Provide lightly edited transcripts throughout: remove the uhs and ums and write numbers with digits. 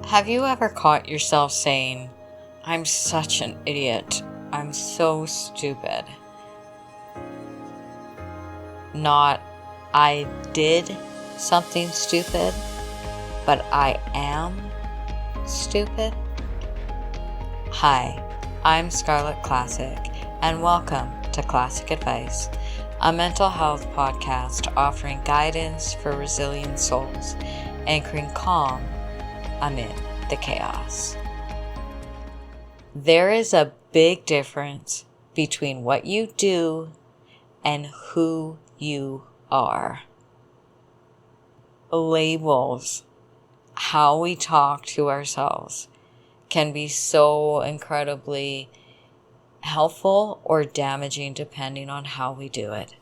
Have you ever caught yourself saying, "I'm such an idiot. I'm so stupid"? Not, "I did something stupid, but I am stupid"? Hi, I'm Scarlett Classic, and welcome to Classic Advice, a mental health podcast offering guidance for resilient souls, anchoring calm amid the chaos. There is a big difference between what you do and who you are. Labels, how we talk to ourselves, can be so incredibly helpful or damaging depending on how we do it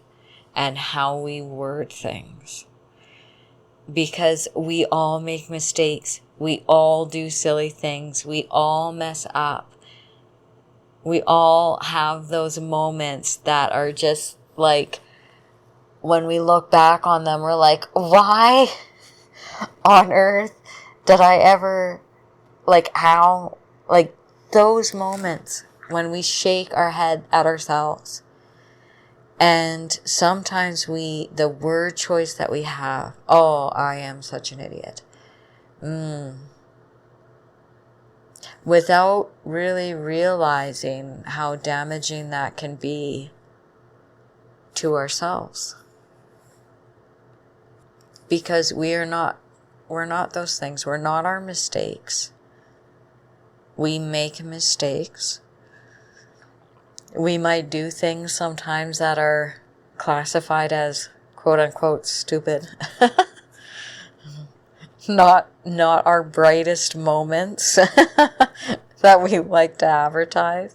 and how we word things. Because we all make mistakes. We all do silly things. We all mess up. We all have those moments that are just like, when we look back on them, we're like, why on earth did I ever, how, those moments when we shake our head at ourselves. And sometimes the word choice that we have, "Oh, I am such an idiot." Without really realizing how damaging that can be to ourselves. Because we're not those things. We're not our mistakes. We make mistakes. We might do things sometimes that are classified as quote unquote stupid. Not our brightest moments that we like to advertise.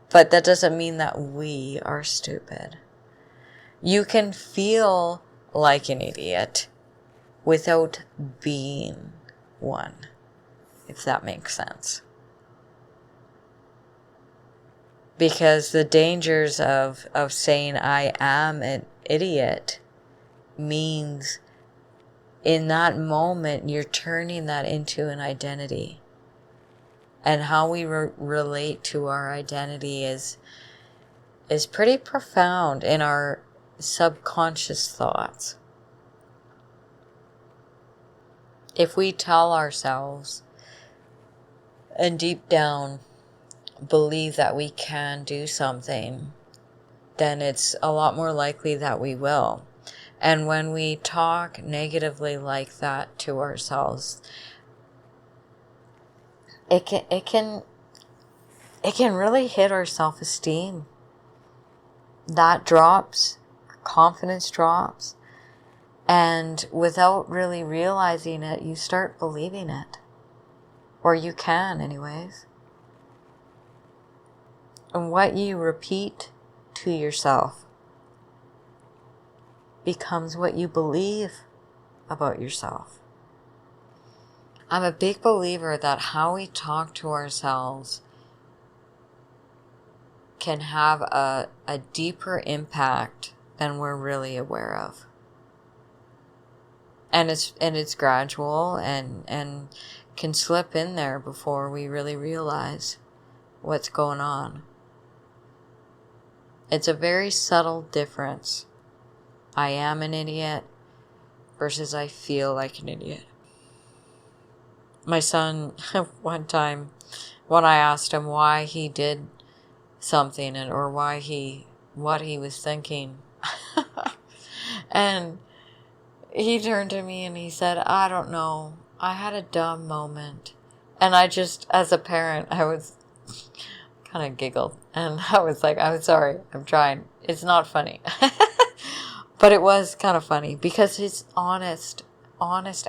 But that doesn't mean that we are stupid. You can feel like an idiot without being one, if that makes sense. Because the dangers of saying "I am an idiot" means in that moment you're turning that into an identity. And how we relate to our identity is pretty profound in our subconscious thoughts. If we tell ourselves and deep down believe that we can do something, then it's a lot more likely that we will. And when we talk negatively like that to ourselves, it can really hit our self-esteem. That drops, our confidence drops, and without really realizing it, you start believing it. Or you can anyways. And what you repeat to yourself becomes what you believe about yourself. I'm a big believer that how we talk to ourselves can have a deeper impact than we're really aware of. And it's gradual and can slip in there before we really realize what's going on. It's a very subtle difference. I am an idiot versus I feel like an idiot. My son, one time, when I asked him why he did something or what he was thinking, and he turned to me and he said, "I don't know. I had a dumb moment." And I just, as a parent, I was kind of giggled. And I was like, "I'm sorry, I'm trying. It's not funny." But it was kind of funny because his honest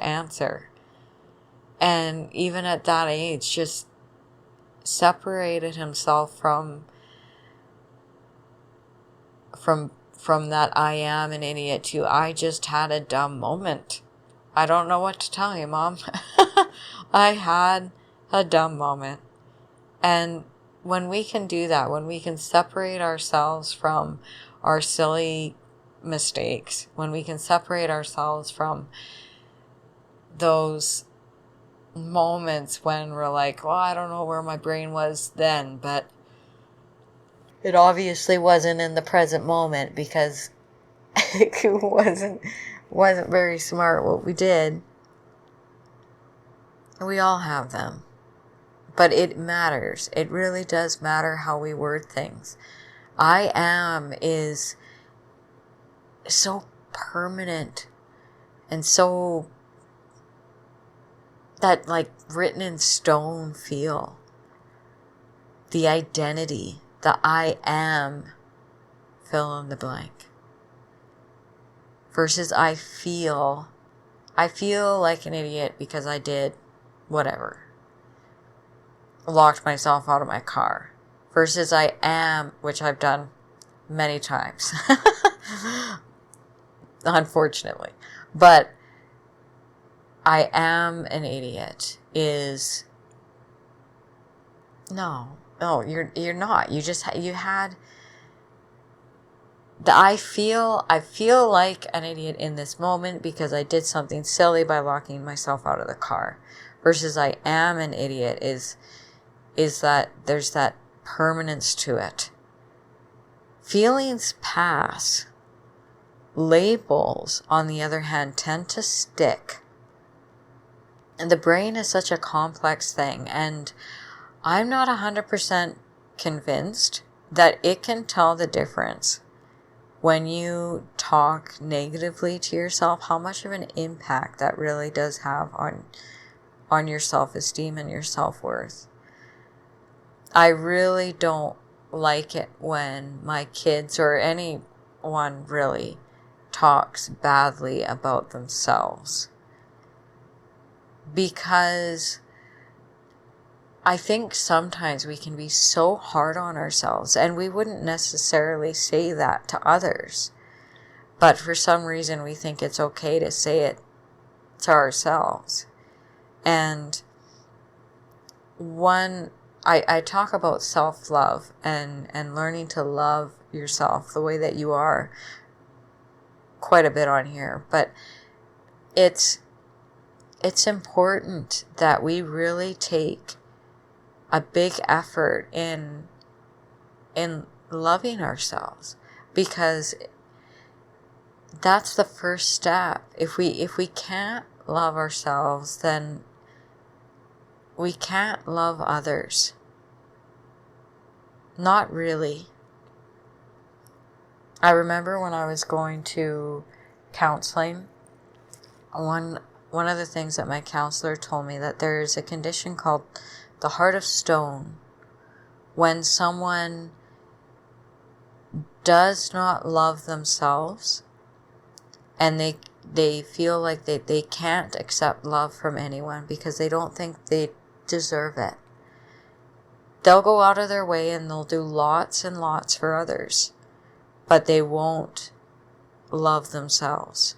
answer, and even at that age, just separated himself from that "I am an idiot" to "I just had a dumb moment. I don't know what to tell you, Mom." I had a dumb moment. And when we can do that, when we can separate ourselves from our silly mistakes, when we can separate ourselves from those moments when we're like, well, I don't know where my brain was then, but it obviously wasn't in the present moment because it wasn't very smart what we did. We all have them. But it matters. It really does matter how we word things. I am is so permanent and so that like written in stone feel. The identity, the I am, fill in the blank. Versus I feel like an idiot because I did whatever. Locked myself out of my car. Versus I am, which I've done many times. Unfortunately. But I am an idiot is no, you're not. You had the I feel like an idiot in this moment because I did something silly by locking myself out of the car. Versus I am an idiot is that there's that permanence to it. Feelings pass. Labels, on the other hand, tend to stick. And the brain is such a complex thing, and I'm not 100% convinced that it can tell the difference when you talk negatively to yourself, how much of an impact that really does have on your self-esteem and your self-worth. I really don't like it when my kids or anyone really talks badly about themselves. Because I think sometimes we can be so hard on ourselves, and we wouldn't necessarily say that to others. But for some reason we think it's okay to say it to ourselves. And I talk about self-love and learning to love yourself the way that you are quite a bit on here. But it's important that we really take a big effort in loving ourselves, because that's the first step. If we can't love ourselves, then we can't love others. Not really. I remember when I was going to counseling, one of the things that my counselor told me, that there's a condition called the heart of stone. When someone does not love themselves and they feel like they can't accept love from anyone because they don't think they deserve it, they'll go out of their way and they'll do lots and lots for others, but they won't love themselves.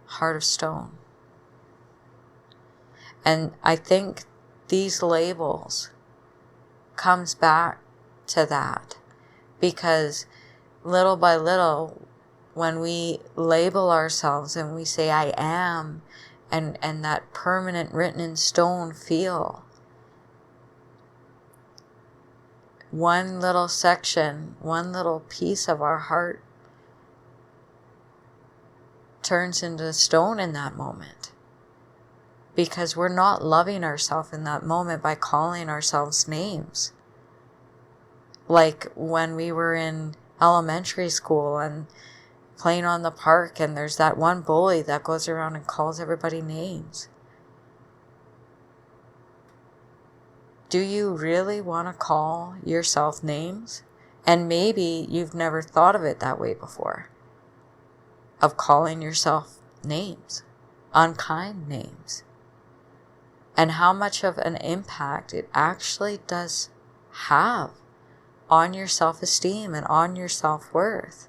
Heart of stone. And I think these labels comes back to that, because little by little, when we label ourselves and we say I am, and that permanent written in stone feel, one little section, one little piece of our heart turns into stone in that moment, because we're not loving ourselves in that moment by calling ourselves names. Like when we were in elementary school and playing on the park, and there's that one bully that goes around and calls everybody names. Do you really want to call yourself names? And maybe you've never thought of it that way before, of calling yourself names, unkind names, and how much of an impact it actually does have on your self-esteem and on your self-worth.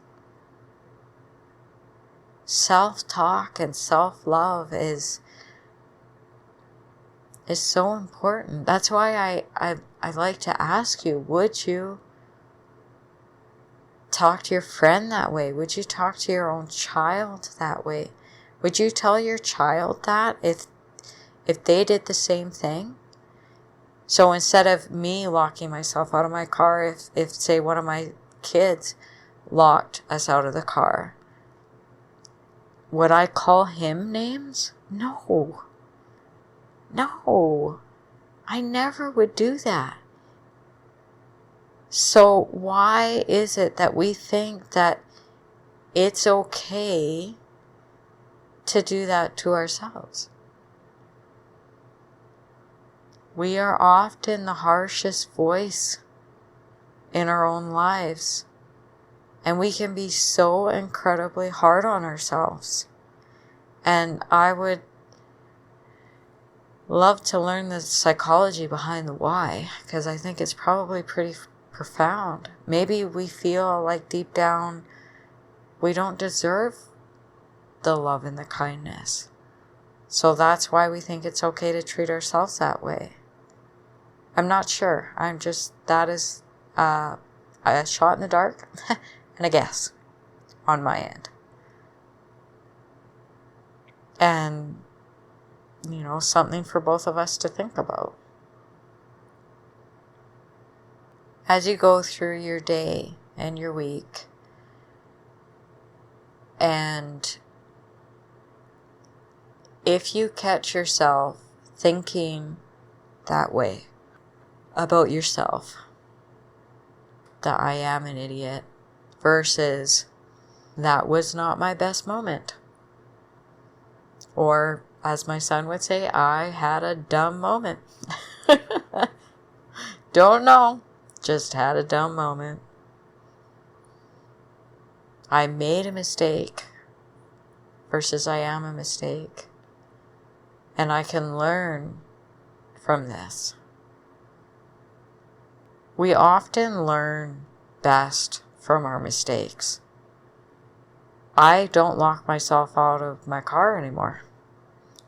Self-talk and self-love is so important. That's why I like to ask you, would you talk to your friend that way? Would you talk to your own child that way? Would you tell your child that if they did the same thing, so instead of me locking myself out of my car, if say one of my kids locked us out of the car, would I call him names? No. No. I never would do that. So why is it that we think that it's okay to do that to ourselves? We are often the harshest voice in our own lives. And we can be so incredibly hard on ourselves. And I would love to learn the psychology behind the why, because I think it's probably pretty profound. Maybe we feel like deep down we don't deserve the love and the kindness. So that's why we think it's okay to treat ourselves that way. I'm not sure. That is a shot in the dark and a guess on my end. And, something for both of us to think about. As you go through your day and your week, and if you catch yourself thinking that way about yourself, that I am an idiot, versus that was not my best moment, or as my son would say, I had a dumb moment. Don't know, just had a dumb moment. I made a mistake versus I am a mistake. And I can learn from this. We often learn best from our mistakes. I don't lock myself out of my car anymore,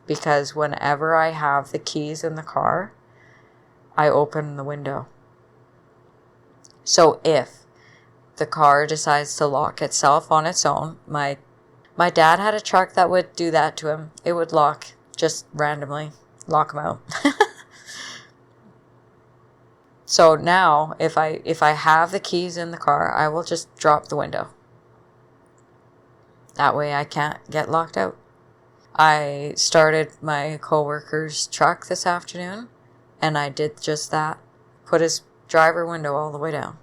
because whenever I have the keys in the car, I open the window. So if the car decides to lock itself on its own, my dad had a truck that would do that to him. It would lock just randomly, lock him out. So now if I have the keys in the car, I will just drop the window. That way I can't get locked out. I started my coworker's truck this afternoon, and I did just that. Put his driver window all the way down.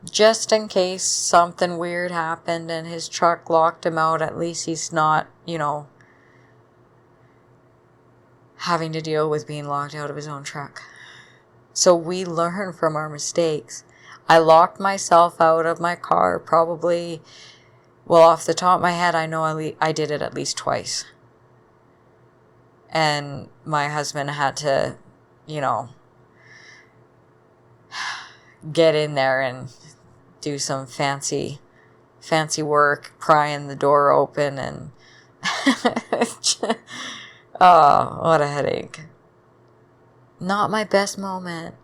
Just in case something weird happened and his truck locked him out, at least he's not, having to deal with being locked out of his own truck. So we learn from our mistakes. I locked myself out of my car probably, off the top of my head, I know I did it at least twice. And my husband had to, get in there and do some fancy work, prying the door open, and oh, what a headache. Not my best moment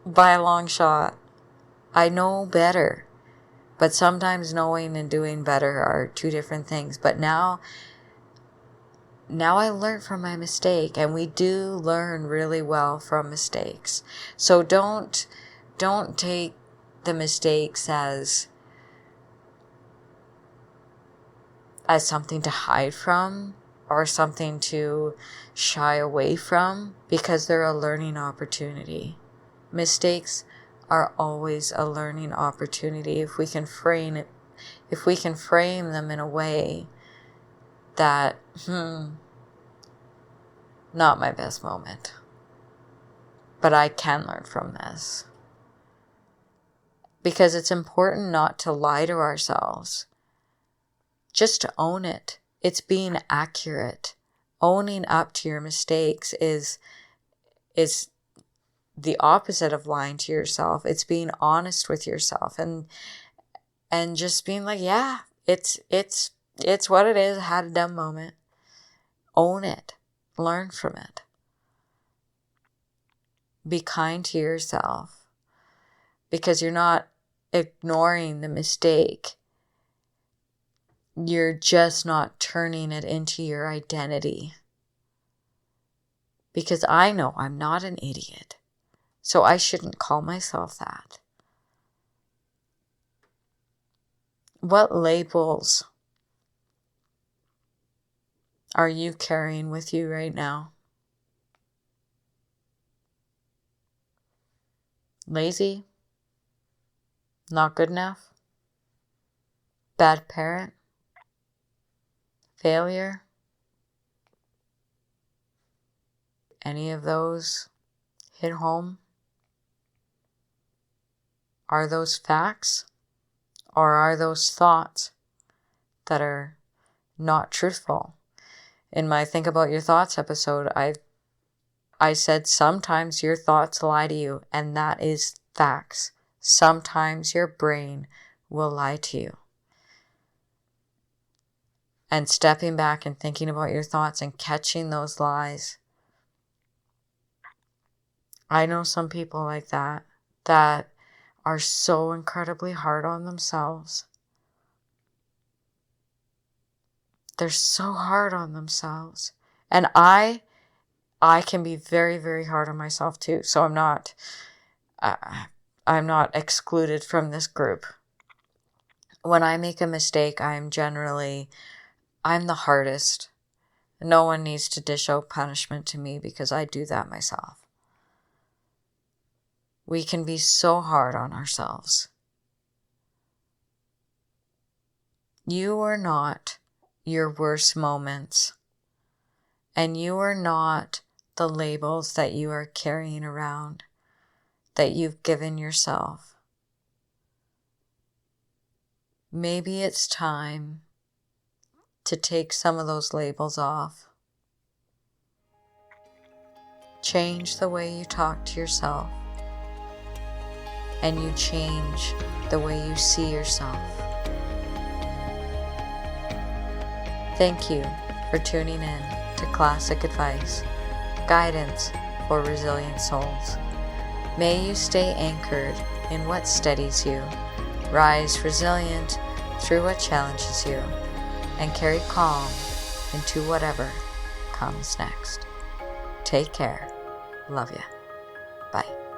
by a long shot. I know better, but sometimes knowing and doing better are two different things. But now I learned from my mistake, and we do learn really well from mistakes. So don't take the mistakes as something to hide from or something to shy away from, because they're a learning opportunity. Mistakes are always a learning opportunity if we can frame them in a way that, not my best moment, but I can learn from this. Because it's important not to lie to ourselves. Just to own it. It's being accurate. Owning up to your mistakes is the opposite of lying to yourself. It's being honest with yourself and just being like, yeah, it's what it is. I had a dumb moment. Own it. Learn from it. Be kind to yourself, because you're not ignoring the mistake. You're just not turning it into your identity. Because I know I'm not an idiot. So I shouldn't call myself that. What labels are you carrying with you right now? Lazy? Not good enough? Bad parent? Failure? Any of those hit home? Are those facts? Or are those thoughts that are not truthful? In my Think About Your Thoughts episode, I said sometimes your thoughts lie to you, and that is facts. Sometimes your brain will lie to you. And stepping back and thinking about your thoughts and catching those lies. I know some people like that are so incredibly hard on themselves. They're so hard on themselves. And I can be very, very hard on myself too. So I'm not excluded from this group. When I make a mistake, I'm the hardest. No one needs to dish out punishment to me because I do that myself. We can be so hard on ourselves. You are not your worst moments, and you are not the labels that you are carrying around that you've given yourself. Maybe it's time to take some of those labels off. Change the way you talk to yourself, and you change the way you see yourself. Thank you for tuning in to Classic Advice, guidance for resilient souls. May you stay anchored in what steadies you, rise resilient through what challenges you, and carry calm into whatever comes next. Take care. Love ya. Bye.